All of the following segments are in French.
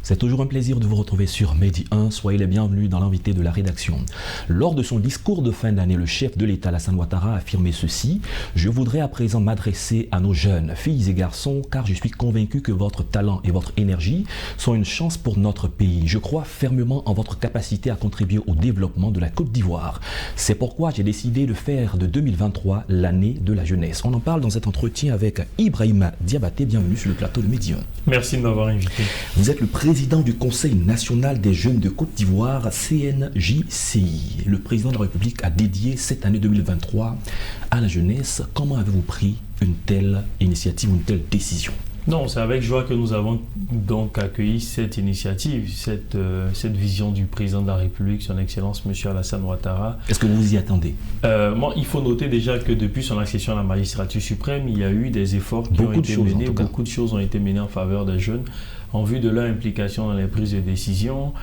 C'est toujours un plaisir de vous retrouver sur Medi 1. Soyez les bienvenus dans l'invité de la rédaction. Lors de son discours de fin d'année, le chef de l'État, Alassane Ouattara, a affirmé ceci: « Je voudrais à présent m'adresser à nos jeunes, filles et garçons, car je suis convaincu que votre talent et votre énergie sont une chance pour notre pays. Je crois fermement en votre capacité à contribuer au développement de la Côte d'Ivoire. C'est pourquoi j'ai décidé de faire de 2023 l'année de la jeunesse. » On en parle dans cet entretien avec Ibrahima Diabaté. Bienvenue sur le plateau de Medi 1. Merci de m'avoir invité. Vous êtes le président du Conseil national des jeunes de Côte d'Ivoire, CNJCI. Le président de la République a dédié cette année 2023 à la jeunesse. Comment avez-vous pris une telle initiative, une telle décision? Non, c'est avec joie que nous avons donc accueilli cette initiative, cette vision du président de la République, son Excellence M. Alassane Ouattara. Est-ce que vous vous y attendez? Il faut noter déjà que depuis son accession à la magistrature suprême, il y a eu des efforts qui ont été menés, beaucoup de choses ont été menées en faveur des jeunes, en vue de leur implication dans les prises de décision,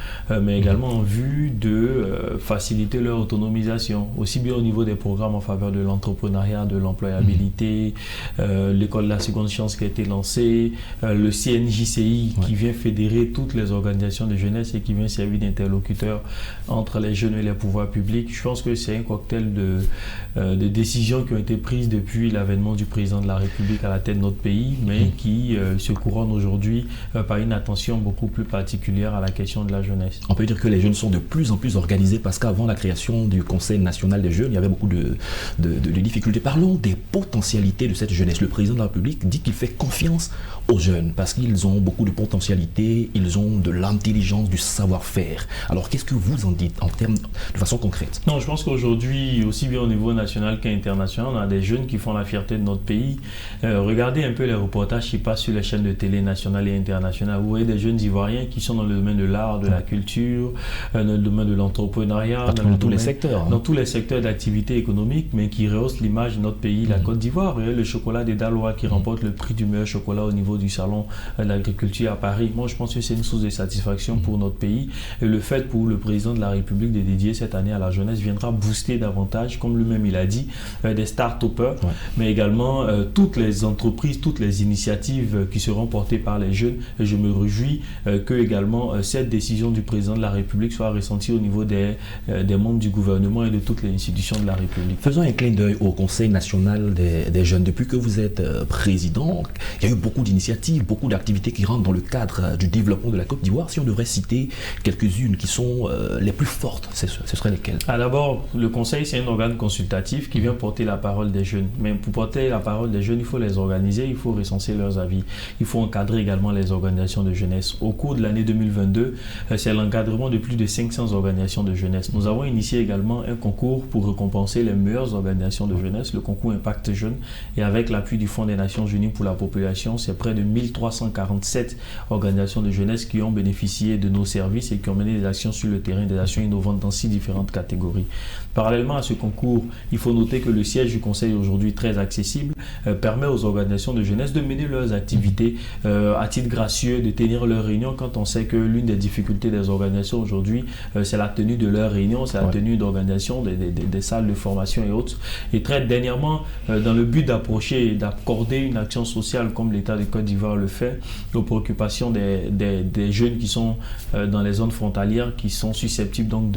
mais également en vue de faciliter leur autonomisation, aussi bien au niveau des programmes en faveur de l'entrepreneuriat, de l'employabilité, l'école de la seconde chance qui a été lancée, le CNJCI qui vient fédérer toutes les organisations de jeunesse et qui vient servir d'interlocuteur entre les jeunes et les pouvoirs publics. Je pense que c'est un cocktail de décisions qui ont été prises depuis l'avènement du président de la République à la tête de notre pays, mais qui se couronnent aujourd'hui par une attention beaucoup plus particulière à la question de la jeunesse. On peut dire que les jeunes sont de plus en plus organisés parce qu'avant la création du Conseil national des jeunes, il y avait beaucoup de difficultés. Parlons des potentialités de cette jeunesse. Le président de la République dit qu'il fait confiance aux jeunes parce qu'ils ont beaucoup de potentialités, ils ont de l'intelligence, du savoir-faire. Alors qu'est-ce que vous en dites en termes de façon concrète? Non, je pense qu'aujourd'hui, aussi bien au niveau national qu'international, on a des jeunes qui font la fierté de notre pays. Regardez un peu les reportages qui passent sur les chaînes de télé nationales et internationales. Vous voyez des jeunes Ivoiriens qui sont dans le domaine de l'art, de la culture, dans le domaine de l'entrepreneuriat, dans tous les secteurs. Dans tous les secteurs d'activité économique, mais qui rehaussent l'image de notre pays, la Côte d'Ivoire. Le chocolat des Dalois qui remporte le prix du meilleur chocolat au niveau du salon de l'agriculture à Paris. Moi, je pense que c'est une source de satisfaction pour notre pays. Et le fait pour le président de la République de dédier cette année à la jeunesse viendra booster davantage, comme lui-même il a dit, des start-upers, mais également toutes les entreprises, toutes les initiatives qui seront portées par les jeunes. Et je me réjouis que également cette décision du président de la République soit ressentie au niveau des membres du gouvernement et de toutes les institutions de la République. Faisons un clin d'œil au Conseil national des jeunes. Depuis que vous êtes président, il y a eu beaucoup d'initiatives, beaucoup d'activités qui rentrent dans le cadre du développement de la Côte d'Ivoire. Si on devrait citer quelques-unes qui sont les plus fortes, ce seraient lesquelles? D'abord, le Conseil, c'est un organe consultatif qui vient porter la parole des jeunes. Mais pour porter la parole des jeunes, il faut les organiser, il faut recenser leurs avis. Il faut encadrer également les organisations de jeunesse. Au cours de l'année 2022, c'est l'encadrement de plus de 500 organisations de jeunesse. Nous avons initié également un concours pour récompenser les meilleures organisations de jeunesse, le concours Impact Jeune. Et avec l'appui du Fonds des Nations Unies pour la population, c'est près de 1347 organisations de jeunesse qui ont bénéficié de nos services et qui ont mené des actions sur le terrain, des actions innovantes dans 6 différentes catégories. Parallèlement à ce concours, il faut noter que le siège du Conseil, aujourd'hui très accessible, permet aux organisations de jeunesse de mener leurs activités à titre gracieux, de tenir leurs réunions quand on sait que l'une des difficultés des organisations aujourd'hui, c'est la tenue de leurs réunions, c'est la tenue d'organisation, des salles de formation et autres. Et très dernièrement, dans le but d'approcher et d'accorder une action sociale comme l'État de Côte d'Ivoire le fait, aux préoccupations des jeunes qui sont dans les zones frontalières, qui sont susceptibles donc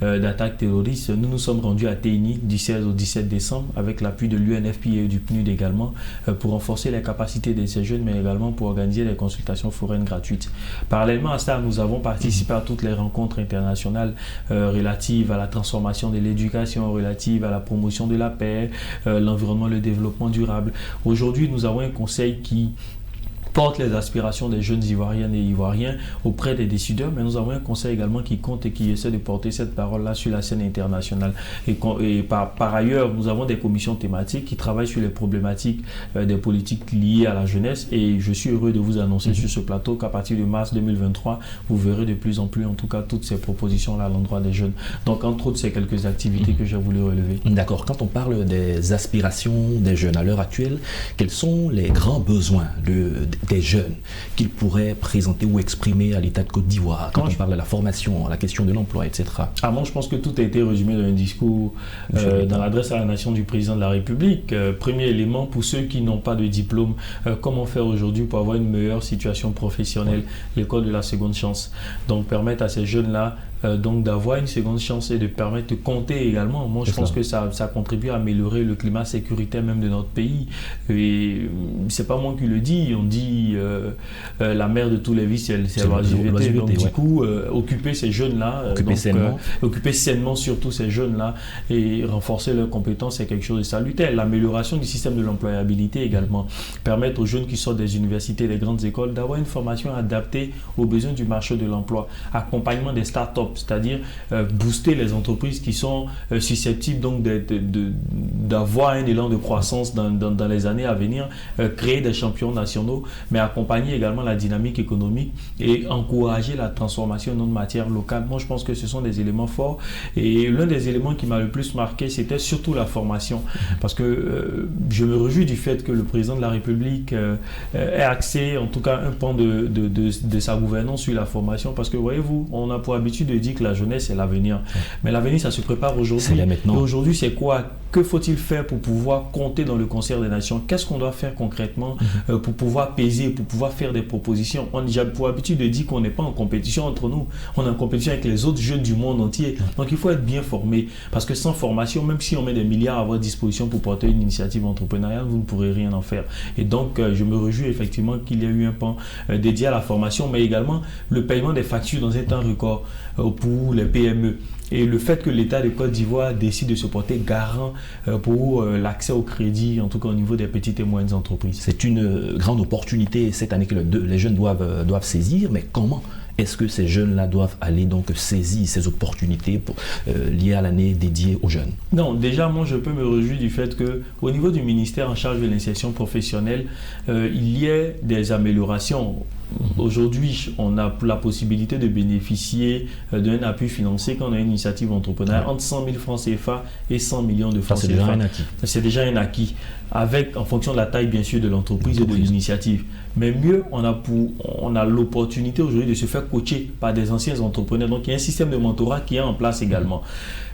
d'attaques terroristes, nous nous sommes rendus à Téni du 16 au 17 décembre avec l'appui de l'UNFPA et du PNUD également pour renforcer les capacités de ces jeunes, mais également pour organiser des consultations foraines gratuites. Parallèlement à ça, nous avons participé à toutes les rencontres internationales relatives à la transformation de l'éducation, relatives à la promotion de la paix, l'environnement, le développement durable. Aujourd'hui, nous avons un conseil qui porte les aspirations des jeunes Ivoiriennes et Ivoiriens auprès des décideurs, mais nous avons un conseil également qui compte et qui essaie de porter cette parole-là sur la scène internationale. Et par ailleurs, nous avons des commissions thématiques qui travaillent sur les problématiques des politiques liées à la jeunesse, et je suis heureux de vous annoncer sur ce plateau qu'à partir de mars 2023, vous verrez de plus en plus, en tout cas, toutes ces propositions-là à l'endroit des jeunes. Donc, entre autres, c'est quelques activités que j'ai voulu relever. D'accord. Quand on parle des aspirations des jeunes à l'heure actuelle, quels sont les grands besoins des jeunes qu'ils pourraient présenter ou exprimer à l'État de Côte d'Ivoire quand on parle de la formation, la question de l'emploi, etc. Moi, je pense que tout a été résumé dans un discours, dans l'adresse à la nation du président de la République. Premier élément, pour ceux qui n'ont pas de diplôme, comment faire aujourd'hui pour avoir une meilleure situation professionnelle, l'école de la seconde chance. Donc, permettre à ces jeunes-là donc d'avoir une seconde chance et de permettre de compter également. Moi, je pense que ça contribue à améliorer le climat sécuritaire même de notre pays. Et c'est pas moi qui le dis, on dit la mère de tous les vices, c'est l'oisiveté. Donc, du coup, occuper ces jeunes-là, occuper sainement surtout ces jeunes-là et renforcer leurs compétences, c'est quelque chose de salutaire. L'amélioration du système de l'employabilité également. Permettre aux jeunes qui sortent des universités, des grandes écoles, d'avoir une formation adaptée aux besoins du marché de l'emploi. Accompagnement des startups, c'est-à-dire booster les entreprises qui sont susceptibles donc d'avoir un élan de croissance dans les années à venir, créer des champions nationaux, mais accompagner également la dynamique économique et encourager la transformation de notre matière locale. Moi, je pense que ce sont des éléments forts et l'un des éléments qui m'a le plus marqué, c'était surtout la formation, parce que je me réjouis du fait que le président de la République ait axé en tout cas un pan de sa gouvernance sur la formation, parce que voyez-vous, on a pour habitude de dire que la jeunesse c'est l'avenir, mais l'avenir ça se prépare aujourd'hui. Et aujourd'hui c'est quoi? Que faut-il faire pour pouvoir compter dans le concert des nations? Qu'est-ce qu'on doit faire concrètement pour pouvoir peser, pour pouvoir faire des propositions? On a pour habitude de dire qu'on n'est pas en compétition entre nous, on est en compétition avec les autres jeunes du monde entier. Donc il faut être bien formé, parce que sans formation, même si on met des milliards à votre disposition pour porter une initiative entrepreneuriale, vous ne pourrez rien en faire. Et donc je me réjouis effectivement qu'il y ait eu un pan dédié à la formation, mais également le paiement des factures dans un temps record pour les PME. Et le fait que l'État de Côte d'Ivoire décide de se porter garant pour l'accès au crédit, en tout cas au niveau des petites et moyennes entreprises. C'est une grande opportunité cette année que les jeunes doivent saisir, mais comment est-ce que ces jeunes-là doivent aller donc saisir ces opportunités liées à l'année dédiée aux jeunes? Non, déjà, moi, je peux me réjouir du fait qu'au niveau du ministère en charge de l'insertion professionnelle, il y ait des améliorations. Aujourd'hui, on a la possibilité de bénéficier d'un appui financier quand on a une initiative entrepreneuriale entre 100 000 francs CFA et 100 millions de francs CFA. C'est déjà un acquis. C'est déjà un acquis, en fonction de la taille, bien sûr, de l'entreprise et de l'initiative. Mais mieux, on a l'opportunité aujourd'hui de se faire coacher par des anciens entrepreneurs. Donc, il y a un système de mentorat qui est en place également.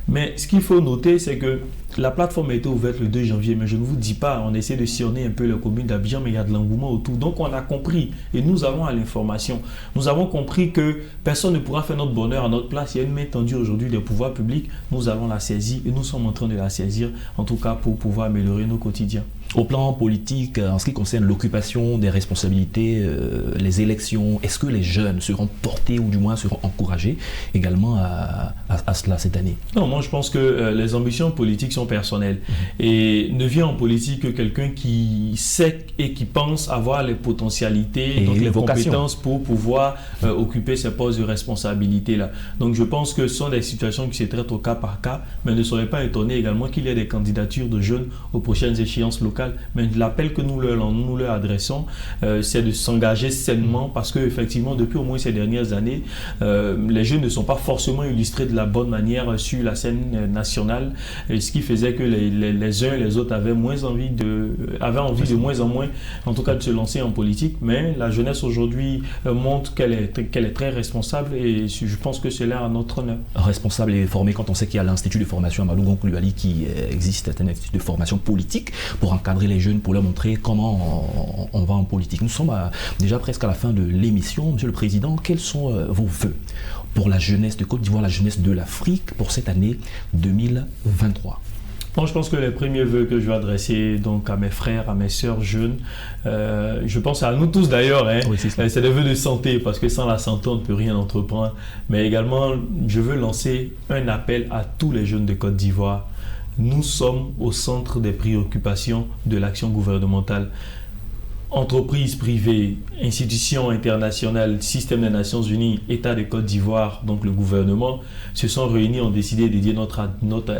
Mais ce qu'il faut noter, c'est que la plateforme a été ouverte le 2 janvier, mais je ne vous dis pas, on essaie de sillonner un peu la commune d'Abidjan, mais il y a de l'engouement autour. Donc on a compris, et nous avons à l'information, nous avons compris que personne ne pourra faire notre bonheur à notre place. Il y a une main tendue aujourd'hui des pouvoirs publics, nous avons la saisie et nous sommes en train de la saisir, en tout cas pour pouvoir améliorer nos quotidiens. Au plan politique, en ce qui concerne l'occupation des responsabilités, les élections, est-ce que les jeunes seront portés ou du moins seront encouragés également à cela cette année? Non, moi je pense que les ambitions politiques sont personnelles et ne vient en politique que quelqu'un qui sait et qui pense avoir les potentialités, donc les compétences pour pouvoir occuper ces postes de responsabilité là. Donc je pense que ce sont des situations qui se traitent au cas par cas, mais ne soyez pas étonnés également qu'il y ait des candidatures de jeunes aux prochaines échéances locales. Mais l'appel que nous leur adressons, c'est de s'engager sainement, parce que effectivement depuis au moins ces dernières années, les jeunes ne sont pas forcément illustrés de la bonne manière sur la scène nationale, et ce qui faisait que les uns et les autres avaient envie de moins en moins, en tout cas, de se lancer en politique. Mais la jeunesse aujourd'hui montre qu'elle est très responsable, et je pense que c'est là à notre honneur. Responsable et formé, quand on sait qu'il y a l'Institut de formation Amadou Gon-Coulibaly qui existe, c'est un institut de formation politique pour encadrer les jeunes, pour leur montrer comment on va en politique. Nous sommes déjà presque à la fin de l'émission. Monsieur le Président, quels sont vos vœux pour la jeunesse de Côte d'Ivoire, la jeunesse de l'Afrique pour cette année 2023? Bon, je pense que les premiers vœux que je vais adresser donc à mes frères, à mes sœurs jeunes, je pense à nous tous d'ailleurs, oui, c'est des vœux de santé, parce que sans la santé on ne peut rien entreprendre, mais également je veux lancer un appel à tous les jeunes de Côte d'Ivoire. Nous sommes au centre des préoccupations de l'action gouvernementale. Entreprises privées, institutions internationales, système des Nations Unies, État de Côte d'Ivoire, donc le gouvernement, se sont réunis, ont décidé de dédier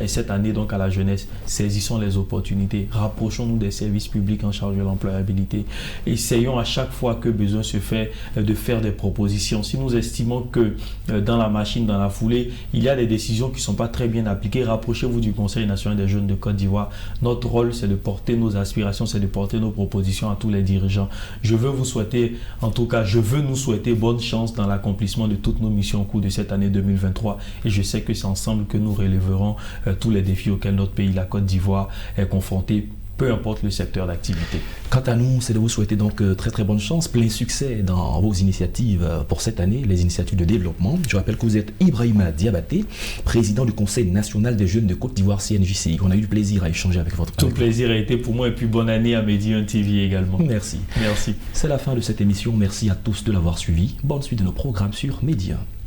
cette année donc à la jeunesse. Saisissons les opportunités, rapprochons-nous des services publics en charge de l'employabilité. Essayons à chaque fois que besoin se fait de faire des propositions. Si nous estimons que dans la machine, dans la foulée, il y a des décisions qui ne sont pas très bien appliquées, rapprochez-vous du Conseil national des jeunes de Côte d'Ivoire. Notre rôle, c'est de porter nos aspirations, c'est de porter nos propositions à tous les dirigeants dirigeants. Je veux vous souhaiter, en tout cas, je veux nous souhaiter bonne chance dans l'accomplissement de toutes nos missions au cours de cette année 2023. Et je sais que c'est ensemble que nous relèverons tous les défis auxquels notre pays, la Côte d'Ivoire, est confronté, peu importe le secteur d'activité. Quant à nous, c'est de vous souhaiter donc très très bonne chance, plein succès dans vos initiatives pour cette année, les initiatives de développement. Je rappelle que vous êtes Ibrahima Diabaté, président du Conseil national des jeunes de Côte d'Ivoire CNJC. On a eu du plaisir à échanger avec votre Tout le plaisir a été pour moi et puis bonne année à Medi 1 TV également. Merci. Merci. C'est la fin de cette émission. Merci à tous de l'avoir suivi. Bonne suite de nos programmes sur Medi 1.